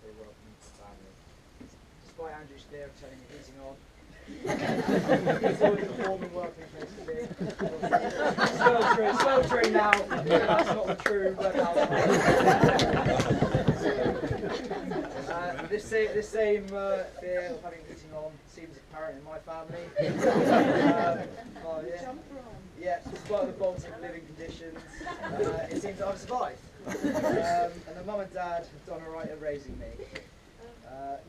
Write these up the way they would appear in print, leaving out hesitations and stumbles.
say welcome to the family. Despite Andrew's fear of turning the heating on, it's always a warm and welcoming place to be. Sweltering now, that's not the true red house. This same fear of having heating on seems apparent in my family. Yeah, despite the Baltic living conditions, it seems I've survived. And the mum and dad have done alright at raising me.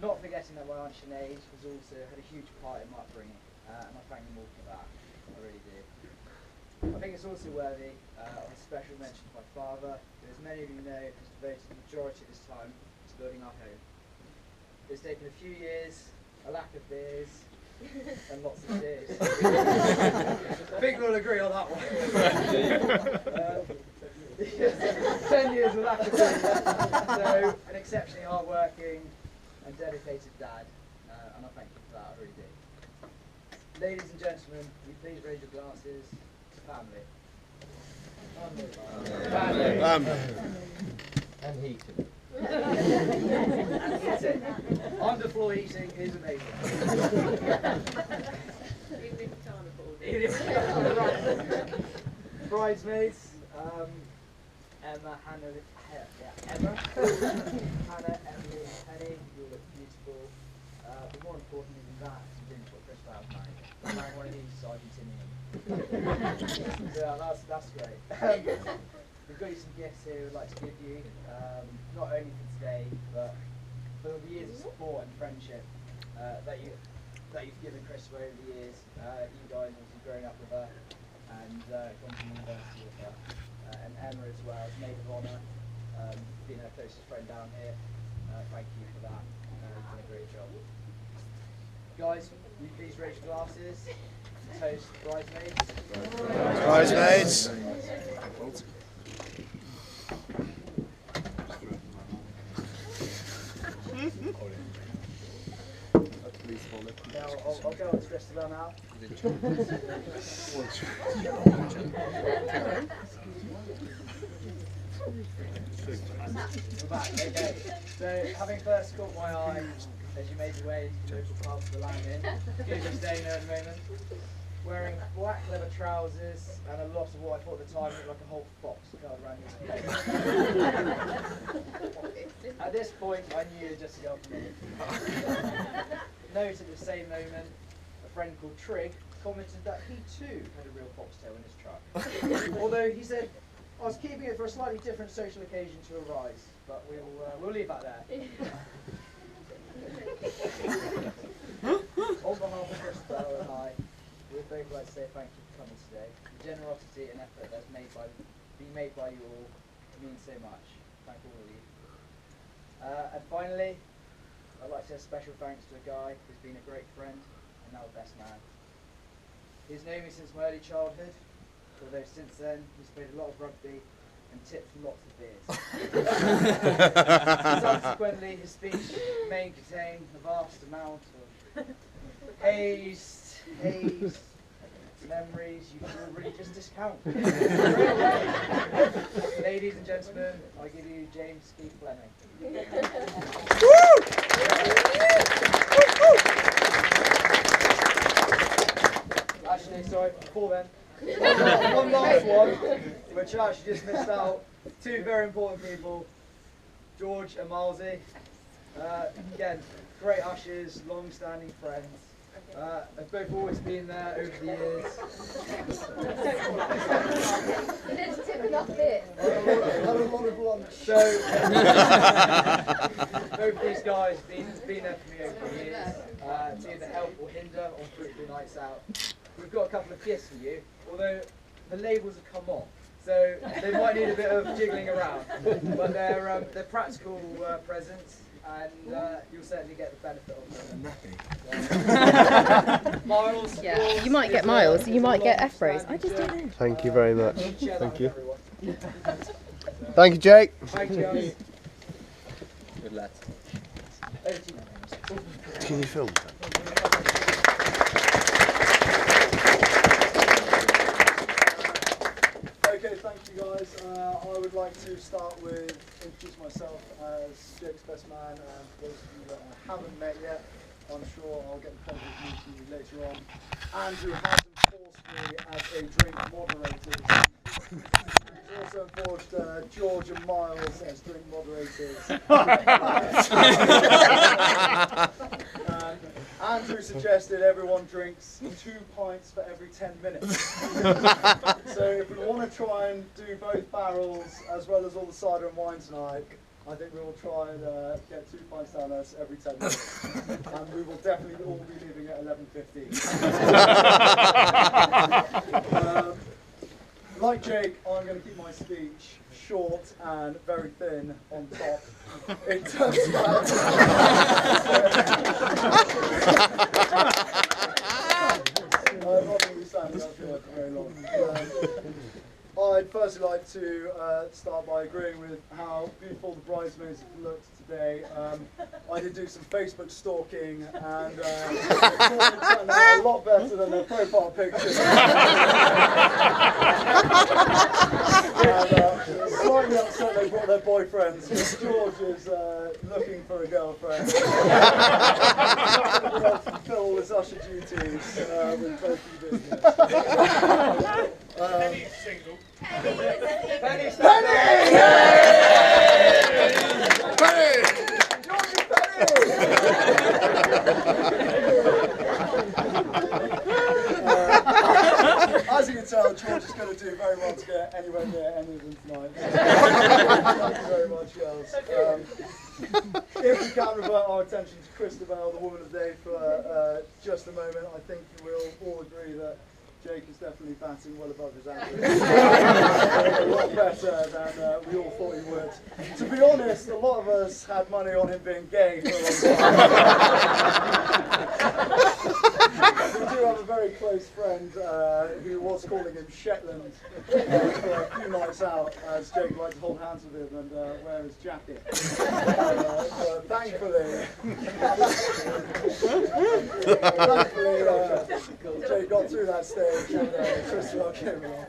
Not forgetting that my Aunt Sinead has also had a huge part in my upbringing, and I thank them all for that. I really do. I think it's also worthy of a special mention to my father, who, as many of you know, has devoted the majority of his time to building our home. It's taken a few years, a lack of beers, and lots of tears. I think we'll agree on that one. 10 years of lack of beers. So, an exceptionally hard-working and dedicated dad, and I thank you for that, I really do. Ladies and gentlemen, will you please raise your glasses to family. And heating. Underfloor heating is amazing. Even if you can't afford it. Bridesmaids, Emma, Hannah, Hannah, Emily, and Penny, you all look beautiful. But more importantly than that, you didn't put Chris Bowles married. I'm marrying one of these Argentinian. So that's great. We've got you some gifts here we'd like to give you, not only for today, but for the years of support and friendship that you've given Chris over the years. You guys obviously growing up with her and gone to university with her. And Emma as well, as maid of honour, being her closest friend down here. Thank you for that. You've done a great job. Guys, will you please raise your glasses to toast the bridesmaids? Bridesmaids. Now, I'll go on to Christabel now. We're back, okay. So, having first caught my eye as you made your way to the local pub for the landing, Google's day at the moment, wearing black leather trousers and a lot of what I thought at the time looked like a whole fox coloured around his head. At this point, I knew it was just a girl for me. Note at the same moment, a friend called Trig commented that he too had a real foxtail in his truck. Although he said, I was keeping it for a slightly different social occasion to arise, but we'll leave that there. On behalf of Christabel and I, we'd both like to say thank you for coming today. The generosity and effort that's being made by you all means so much. Thank all of you. And finally, I'd like to say a special thanks to a guy who's been a great friend and now a best man. He's known me since my early childhood, although since then he's played a lot of rugby and tipped lots of beers. Subsequently, his speech may contain a vast amount of hazed memories you can really just discount. Ladies and gentlemen, I give you James Keith Fleming. Actually, sorry, before then, one last one, which I actually just missed out. Two very important people, George and Milesy. Again, great ushers, long-standing friends. They've both always been there over the years. You didn't tip enough bit. So, both these guys have been there for me over the years to either help or hinder on fruitful nights out. We've got a couple of gifts for you, although the labels have come off, so they might need a bit of jiggling around. But they're practical presents, and you'll certainly get the benefit of them. Miles, Yeah, you might get Miles, you might get FBROs. I just don't know. Thank you very much. Thank you. Thank you, Jake. Thank you, guys. Good lad. Over to you. Can you film? Okay, thank you guys. guys. I would like to start with introduce myself as Jake's best man, and for those of you that I haven't met yet, I'm sure I'll get the pleasure of meeting you later on. Andrew has enforced me as a drink moderator. He's also enforced George and Miles as drink moderators. Andrew suggested everyone drinks 2 pints for every 10 minutes. So if we want to try and do both barrels as well as all the cider and wine tonight, I think we will try and get 2 pints down us every 10 minutes. And we will definitely all be leaving at 11:50. Like Jake, I'm going to keep my speech short and very thin on top. It turns out I'm not going to be standing up here for very long. I'd firstly like to start by agreeing with how beautiful the bridesmaids have looked today. I did do some Facebook stalking, and it turned out a lot better than their profile pictures. And slightly upset they brought their boyfriends, because George is looking for a girlfriend. He wants to fulfill all his usher duties with both of you business. Penny's single. Penny's as you can tell, George is going to do very well to get anywhere near any of them tonight. Thank you very much, girls. If we can revert our attention to Christabel, the woman of the day, for just a moment, I think you will all agree that Jake is definitely batting well above his average. A lot better than we all thought he would. To be honest, a lot of us had money on him being gay for a long time. We do have a very close friend who was calling him Shetland for a few nights out, as Jake liked to hold hands with him and wear his jacket. Thankfully, Jake got through that stage and Christabel came along.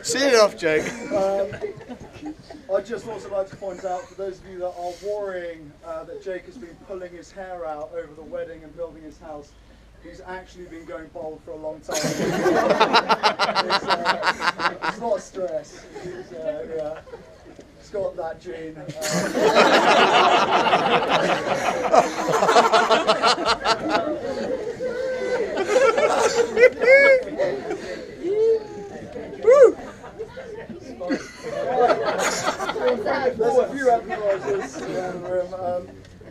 See it off, Jake. I'd just also like to point out, for those of you that are worrying that Jake has been pulling his hair out over the wedding and building his house, he's actually been going bald for a long time. It's not stress. He's got that gene. There's a few advertisers around the room.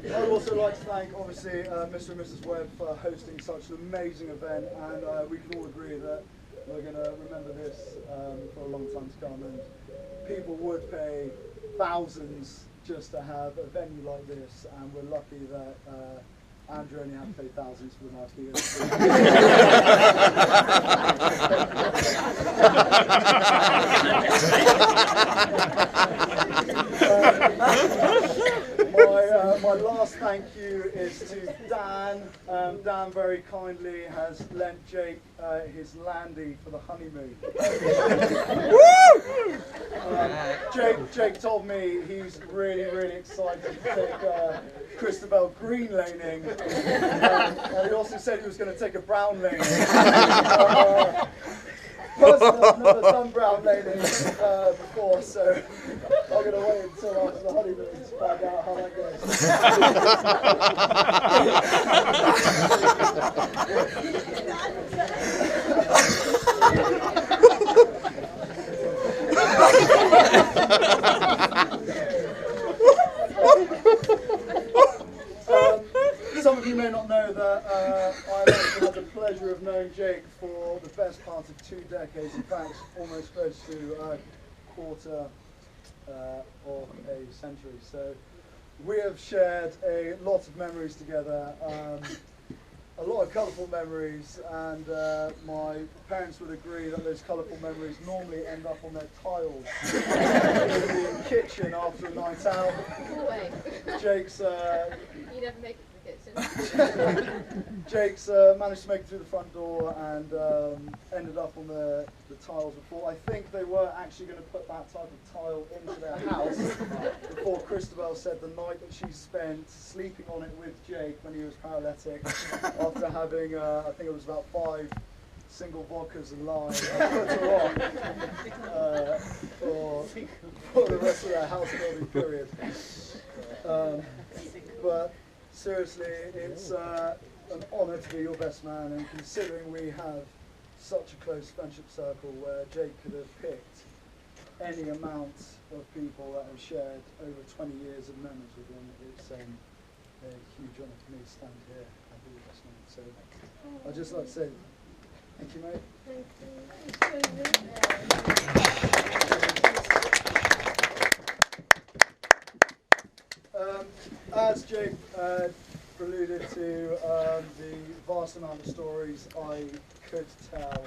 I'd also like to thank, obviously, Mr. and Mrs. Webb for hosting such an amazing event, and we can all agree that we're going to remember this for a long time to come, and people would pay thousands just to have a venue like this, and we're lucky that Andrew only had to pay thousands for the marquee. My last thank you is to Dan. Dan very kindly has lent Jake his landy for the honeymoon. Jake told me he's really excited to take Christabel green laning, and he also said he was going to take a brown laning. Personally, I've never done brown laning before, so I'm going to wait until after the honeymoon to find out how that goes. Some of you may not know that I actually had the pleasure of knowing Jake for the best part of 2 decades, in fact almost close to a quarter of a century. So we have shared a lot of memories together, a lot of colourful memories, and my parents would agree that those colourful memories normally end up on their tiles in the kitchen after a night out. Cool way. Jake's You never make it to the kitchen. Jake's managed to make it through the front door and ended up on the tiles before. I think they were actually going to put that type of tile into their house before Christabel said the night that she spent sleeping on it with Jake when he was paralytic after having, I think it was about 5 single vodkas and lime, put her on for the rest of their house building period. But seriously, it's an honour to be your best man, and considering we have such a close friendship circle where Jake could have picked any amount of people that have shared over 20 years of memories with him, it's a huge honour for me to stand here and be your best man. So I'd just like to say thank you, mate. As Jake alluded to, the vast amount of stories I could tell,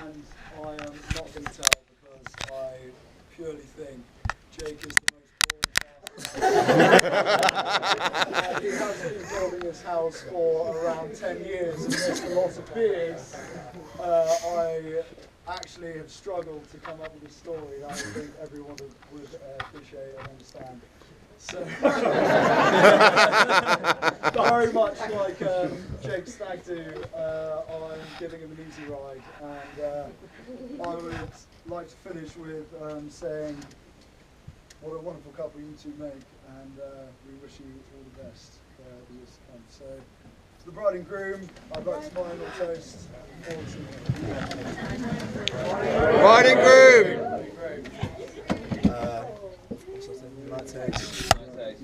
and I am not going to tell because I purely think Jake is the most boring person. He has been building his house for around 10 years and missed a lot of beers. I actually have struggled to come up with a story that I think everyone would appreciate and understand. So, very much like Jake Stag do, I'm giving him an easy ride, and I would like to finish with saying what a wonderful couple you two make, and we wish you all the best for the years to come. So, to the bride and groom, I'd like to smile and toast. Bride and groom! Night taste. Nice.